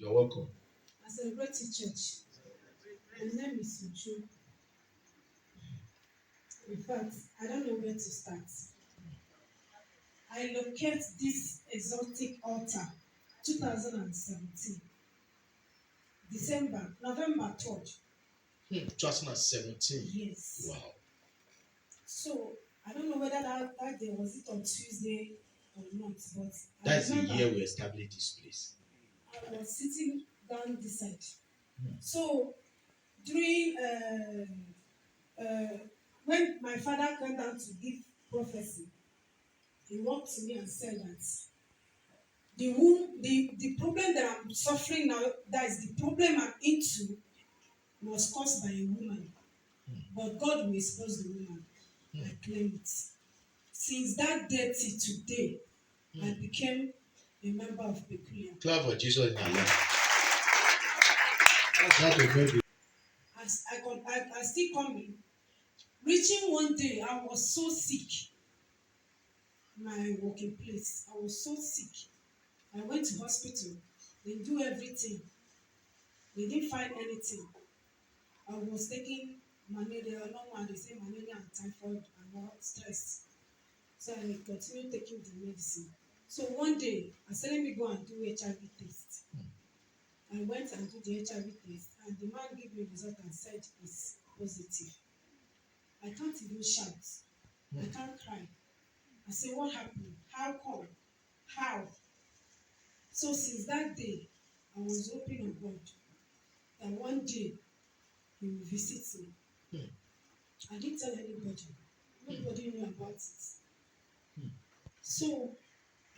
You're welcome. I celebrate in church. My name is Uju. In fact, I don't know where to start. I locate this exotic altar 2017, November 3rd. 2017. Yes. Wow. So I don't know whether that day was it on Tuesday or not, but That's the year we established this place. I was sitting down this side. So during when my father came down to give prophecy, he walked to me and said that the problem that I'm suffering now, that is the problem I'm into, was caused by a woman. But God will expose the woman. I claim it. Since that day till today, I became a member of Peculiar. Clap for Jesus in our life. That's a very good. I still coming. Reaching one day, I was so sick. My working place, I was so sick. I went to hospital. They do everything. They didn't find anything. I was taking malaria, normal. They say malaria and typhoid and all stress. So I continued taking the medicine. So one day, I said, let me go and do HIV test. I went and did the HIV test, and the man gave me a result and said it's positive. I can't even shout. I can't cry. I said, what happened? How come? How? So since that day, I was hoping on God that one day He will visit me. I didn't tell anybody. Nobody knew about it. So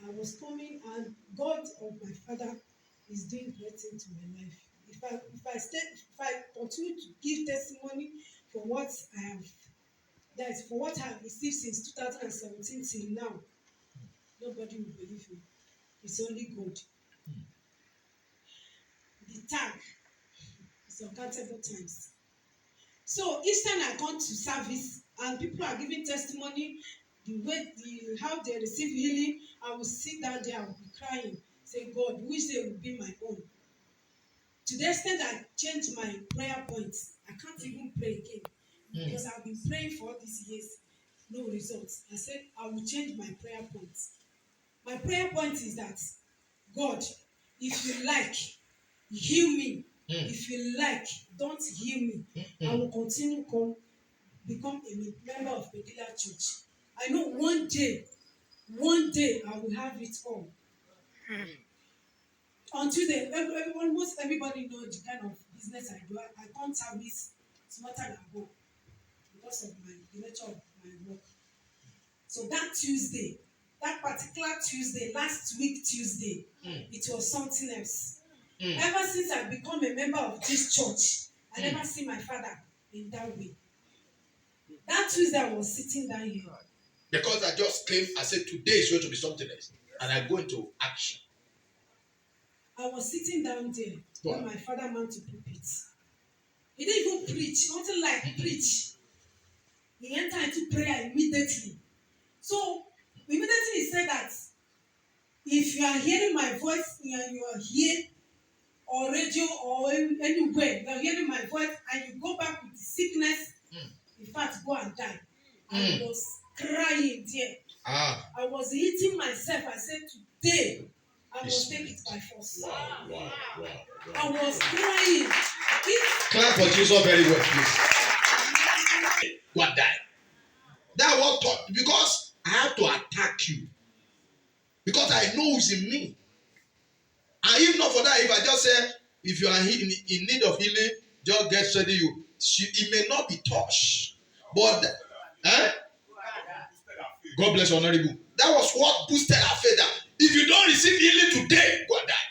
I was coming, and God of my father is doing great things to my life. If I continue to give testimony for what I have, that is for what I have received since 2017 till now, nobody will believe me. It's only God. The tag is uncountable times. So each time I come to service and people are giving testimony, how they receive healing, I will sit down there, I will be crying, say, God, which day will be my own? To the extent I changed my prayer points, I can't even pray again because I've been praying for all these years, no results. I said, I will change my prayer points. My prayer point is that, God, if you like, heal me. If you like, don't heal me. I will continue to become a member of Peculiar Church. I know one day I will have it all. Until almost everybody knows the kind of business I do. I can't service smarter than go because of the nature of my work. So that Tuesday, that particular Tuesday, last week Tuesday, it was something else. Ever since I become a member of this church, I never see my father in that way. That Tuesday I was sitting down here. Because I just came, I said today is going to be something else. And I go into action. I was sitting down there when my father mounted pulpit. He didn't even preach, nothing like preach. He entered into prayer immediately. So immediately he said that if you are hearing my voice and you are here or radio or anywhere, you are hearing my voice and you go back with the sickness, in fact, go and die. I was crying there. I was hitting myself. I said, today, I must take it by force. Wow. I was crying. Clap for Jesus very well, please. Go and die. That was taught because I have to attack you. Because I know it's in me. And if not for that, if I just say, if you are in need of healing, just get ready. It may not be touched. But, God bless Honorable. That was what boosted our faith. That if you don't receive healing today, go and die.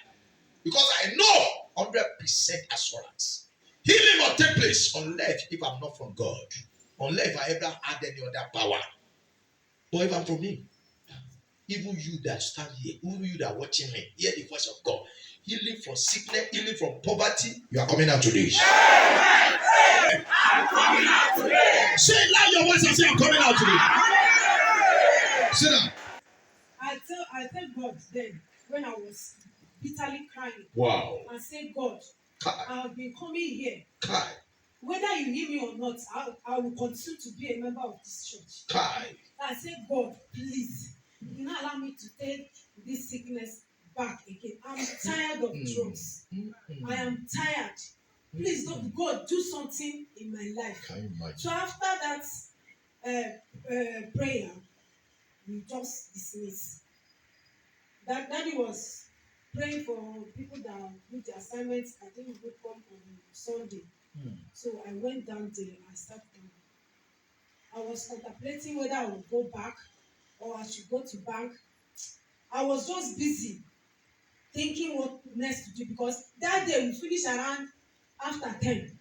Because I know 100% assurance. Healing will take place unless if I'm not from God. Unless if I ever had any other power. But if I'm from Him. Even you that stand here, even you that are watching me, hear the voice of God. Healing from sickness, healing from poverty. You are coming out today. I'm coming out today. Say it loud your voice and say, I'm coming out today. Sit down. I tell God then, when I was bitterly crying. Wow. And say, God, Kai. I have been coming here. Kai. Whether you need me or not, I will continue to be a member of this church. Kai. I said, God, please, do not allow me to take this sickness back again. I'm tired of drugs. I am tired. Please, don't, God, do something in my life. Can you imagine? So after that prayer, we just dismissed. That Daddy was praying for people that do the assignments that didn't even come on Sunday. So I went down there. I sat down. I was contemplating whether I would go back or I should go to bank. I was just busy thinking what next to do because that day we finished around after 10.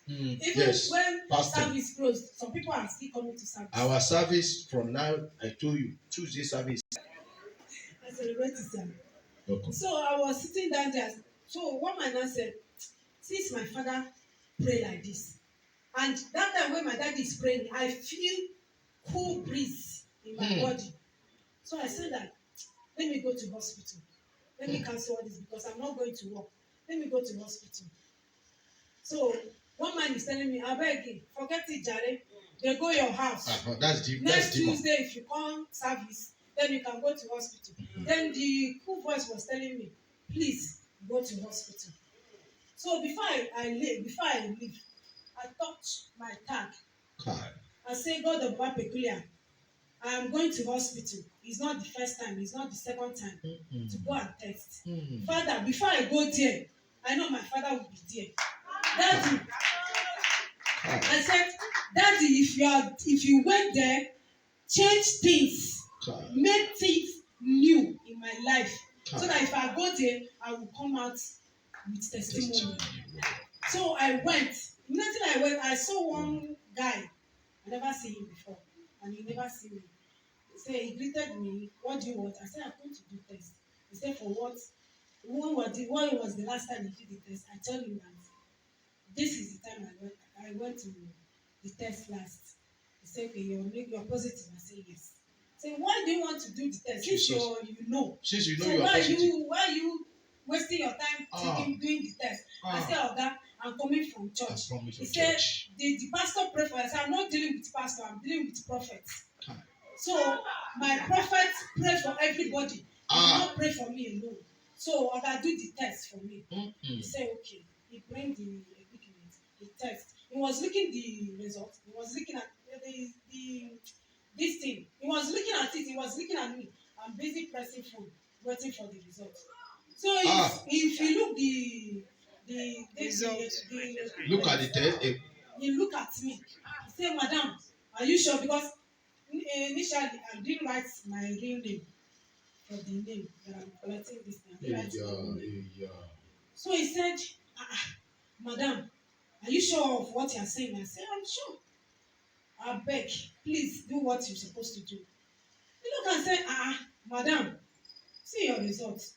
Even Yes, when Pastor. service closed, some people are still coming to service. Our service from now, I told you, Tuesday service. I celebrate it. Welcome. So I was sitting down there. So one man now said, since my father pray like this, and that time when my dad is praying, I feel cool breeze in my body. So I said that, let me go to hospital. Let me cancel all this because I'm not going to work. Let me go to hospital. So one man is telling me, I beg you, forget it, Jare. They go your house. That's deep. Next Tuesday, if you come service, then you can go to hospital. Then the cool voice was telling me, please go to hospital. So before I leave, I touched my tag. I say, God of God peculiar, I am going to hospital. It's not the first time, it's not the second time to go and test. Father, before I go there, I know my father will be there. Daddy, I said, Daddy, if you went there, change things, make things new in my life, so that if I go there, I will come out with testimony. So I went. Immediately I went, I saw one guy. I never seen him before, and he never seen me. He greeted me. What do you want? I said, I'm going to do test. He said, for what? When was the last time you did the test? I told him that this is the time I went to the test last. He said, okay, you're positive. I said, yes. I said, why do you want to do the test? Since you know. Since you know so you're positive. Why are you wasting your time doing the test? I said, Oga, I'm coming from church. He said, the pastor pray for us. I'm not dealing with pastor, I'm dealing with prophets. So my prophet pray for everybody. He will not pray for me alone. So Oga, do the test for me. He said, okay. He bring the equipment, the test. He was looking the result. He was looking at this thing. He was looking at it. He was looking at me. I'm busy pressing phone, waiting for the result. So if you look look at the test. He look at me. He said, Madam, are you sure? Because initially I didn't write my real name for the name that I'm collecting this thing. So he said, Madam, are you sure of what you are saying? I said, I'm sure. I beg, please do what you're supposed to do. He look and say, Madam, see your results.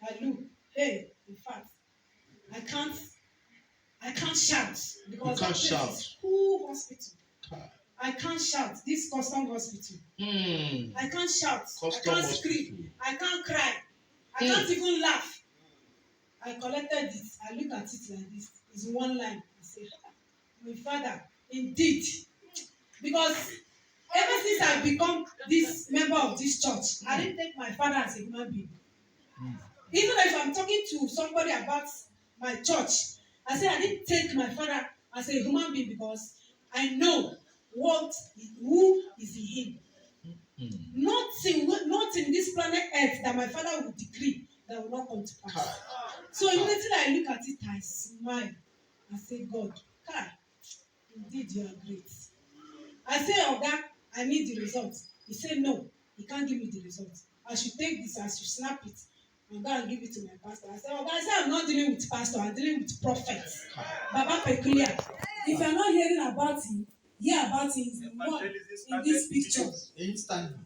I look, hey, in fact, I can't shout because that place is full hospital. I can't shout. This custom hospital. I can't shout. I can't scream. I can't cry. I can't even laugh. I collected it. I look at it like this. It's one line. I say, my father, indeed. Because ever since I become this member of this church, I didn't take my father as a human being. Even if I'm talking to somebody about my church, I say I didn't take my father as a human being because I know who is in him. Not in this planet Earth that my father would decree that will not come to pass. So immediately I look at it, I smile. I say, God, indeed you are great. I say, Oga, I need the results. He said, no, he can't give me the results. I should take this, I should snap it, and go and give it to my pastor. I said, Oga, I'm not dealing with pastor, I'm dealing with prophets. Baba peculiar. If you're not hearing about him, hear about him in this picture. Instantly.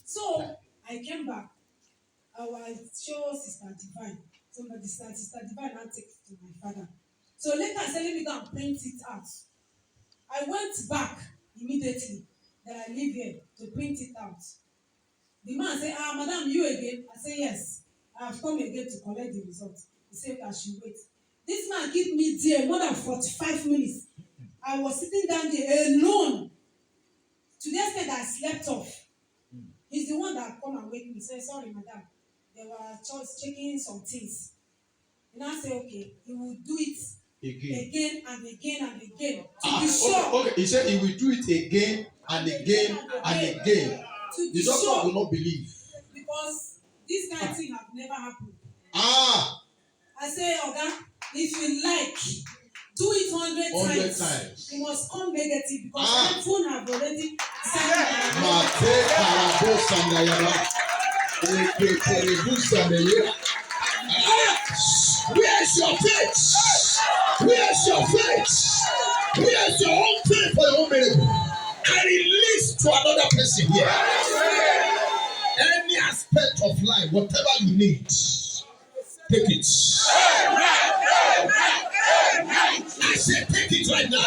So I came back. I was show Sister Divine. Somebody said, Sister Divine, I'll take it to my father. So later I said, let me go and print it out. I went back immediately that I live here to print it out. The man said, Madam, you again? I said, yes. I've come again to collect the result. He said I should wait. This man keep me there more than 45 minutes. I was sitting down there alone. To the extent that I slept off. He's the one that come and wake me. He said, sorry, madam. They were just checking some things. And I said, okay, he will do it again and again and again. To be sure. Okay. He said he will do it again and again and again. The doctor will not believe. Because this kind of thing have never happened. I say, Oga, if you like, do it 100 times. You must come negative because my phone have already sent Where's your faith? Where's your faith? Where's your own faith for your own miracle? I release to another person here. Any aspect of life, whatever you need, take it. I said, take it right now.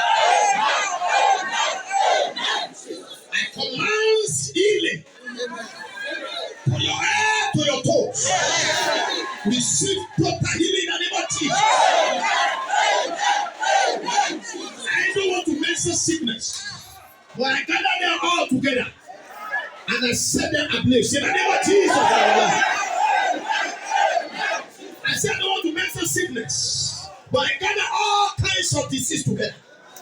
I command healing from your head to your toes. Receive total healing in the name of Jesus. I don't want to mention sickness, but I gather them all together and I set them ablaze in the name of Jesus. I said I don't want to mention sickness, but I gather all kinds of disease together,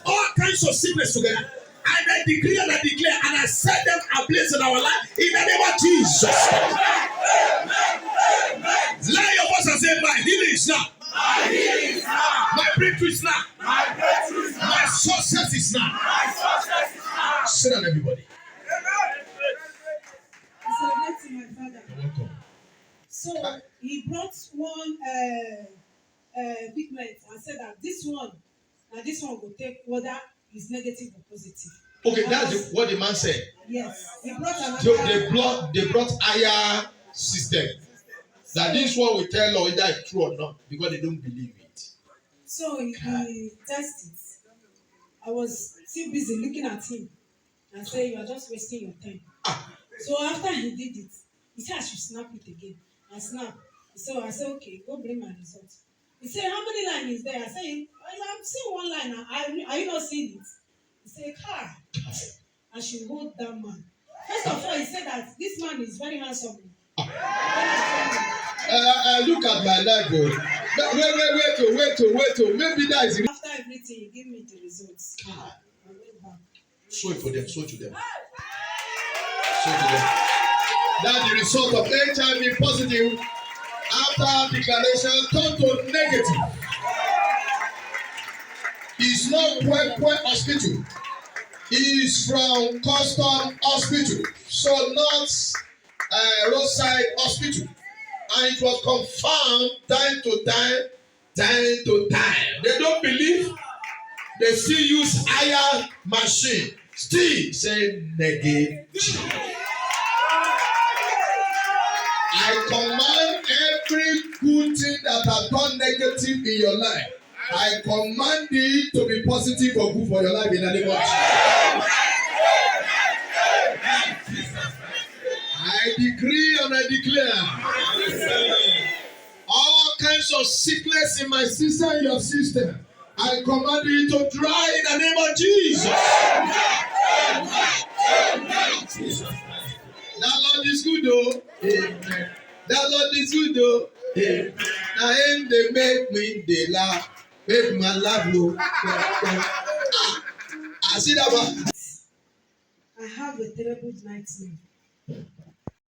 all kinds of sickness together, and I decree and I declare and I set them ablaze in our life in the name of Jesus. Lie your voice and say, my healing is now. My healing is now. My breakthrough is now. My breakthrough is now. My success is now. My success is now. Sit down, everybody. I celebrate my father. You're welcome. So he brought one pigment and said that this one will take whether it's negative or positive. Okay, that's what the man said. Yes, he brought another. So they brought higher system. That this one will tell or either it's true or not because they don't believe it. So he tested. I was still busy looking at him and saying, you are just wasting your time. So after he did it, he said I should snap it again. I snapped. So I said, okay, go bring my result. He said, how many lines is there? I said, I'm seeing one line now. Are you not seeing it? He said, car. I should hold that man. First of all, he said that this man is very handsome. Look at my life, bro. Wait. Maybe that is it. After everything, he gave me the results. I went back. Show it for them. Show it to them. Show it to them. That's the result of HIV positive after declaration turned to negative. It's not Kwekwe Hospital. It's from Custom Hospital. So not roadside hospital. And it was confirmed time to time. They don't believe. They still use higher machine. Still say negative. I command every good thing that has done negative in your life. I command it to be positive or good for your life in the name of Jesus. I decree and I declare all kinds of sickness in my system, in your system. I command it to dry in the name of Jesus. That Lord is good, though. Amen. That Lord is good, though. Amen. Now, him they make me they laugh, make my laugh low. I see that one. I have a terrible nightmare.